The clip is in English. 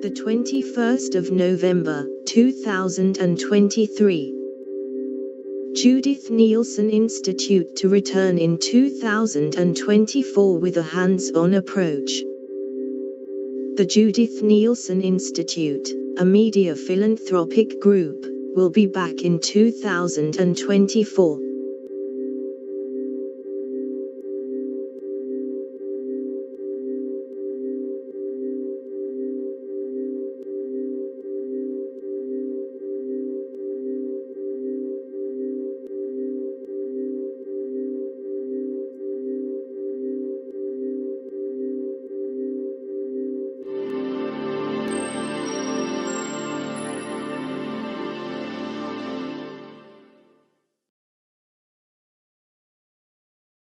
the 21st of November, 2023. Judith Neilson Institute to return in 2024 with a hands-on approach. The Judith Neilson Institute, a media philanthropic group, will be back in 2024,